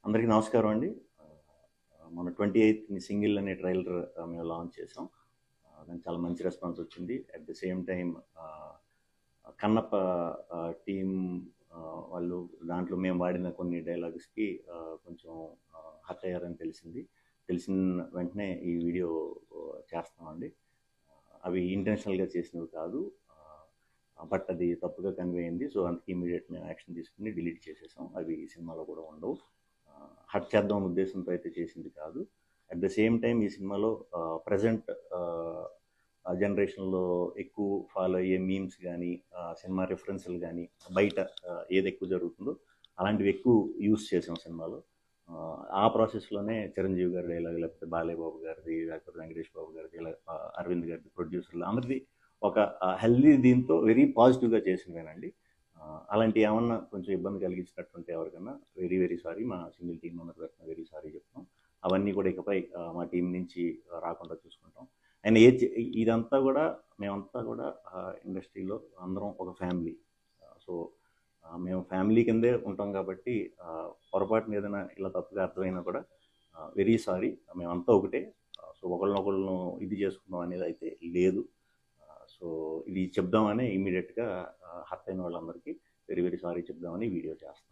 అందరికీ నమస్కారం అండి. మన 28ని సింగిల్ అనే ట్రైలర్ మేము లాంచ్ చేసాం. దానికి చాలా మంచి రెస్పాన్స్ వచ్చింది. At the same time Kannappa team వాళ్ళు దాంట్లో మేము వాడిన కొన్ని డైలాగ్స్కి కొంచెం హర్ట్ అయ్యారని తెలిసిన వెంటనే ఈ వీడియో చేస్తామండి. అవి ఇంటెన్షనల్గా చేసినవి కాదు, బట్ అది తప్పుగా కన్వే అయింది. సో అందుకే ఇమీడియట్ మేము యాక్షన్ తీసుకుని డిలీట్ చేసేసాం. అవి ఈ సినిమాలో కూడా ఉండవు. హర్ట్ చేద్దాం ఉద్దేశంతో అయితే చేసింది కాదు. అట్ ద సేమ్ టైం ఈ సినిమాలో ప్రజెంట్ జనరేషన్లో ఎక్కువ ఫాలో అయ్యే మీమ్స్ కానీ, సినిమా రిఫరెన్స్లు కానీ, బయట ఏది ఎక్కువ జరుగుతుందో అలాంటివి ఎక్కువ యూస్ చేసాం సినిమాలో. ఆ ప్రాసెస్లోనే చిరంజీవి గారి డైలాగ్, లేకపోతే బాలయ్య బాబు గారిది, లేకపోతే వెంకటేష్ బాబు గారిది, ఇలా అరవింద్ గారిది, ప్రొడ్యూసర్లు అందరిది ఒక హెల్దీ దీంతో వెరీ పాజిటివ్గా చేసినవేనండి. అలాంటి ఏమన్నా కొంచెం ఇబ్బంది కలిగించినట్టుంటే ఎవరికన్నా వెరీ వెరీ సారీ. మా సింగిల్ టీం మెంబర్ తరఫున వెరీ సారీ చెప్తాం. అవన్నీ కూడా ఇకపై మా టీం నుంచి రాకుండా చూసుకుంటాం. అండ్ ఇదంతా కూడా మేమంతా కూడా ఇండస్ట్రీలో అందరం ఒక ఫ్యామిలీ. సో మేము ఫ్యామిలీ కిందే ఉంటాం కాబట్టి పొరపాటున ఏదైనా ఇలా తప్పుగా అర్థమైనా కూడా వెరీ సారీ. మేమంతా ఒకటే. సో ఒకళ్ళనొకళ్ళను ఇది చేసుకుందాం అనేది అయితే లేదు. సో ఇది చెప్దామని ఇమీడియట్గా హర్ట్ అయిన వాళ్ళందరికీ వెరీ వెరీ సారీ చెప్దామని వీడియో చేస్తాం.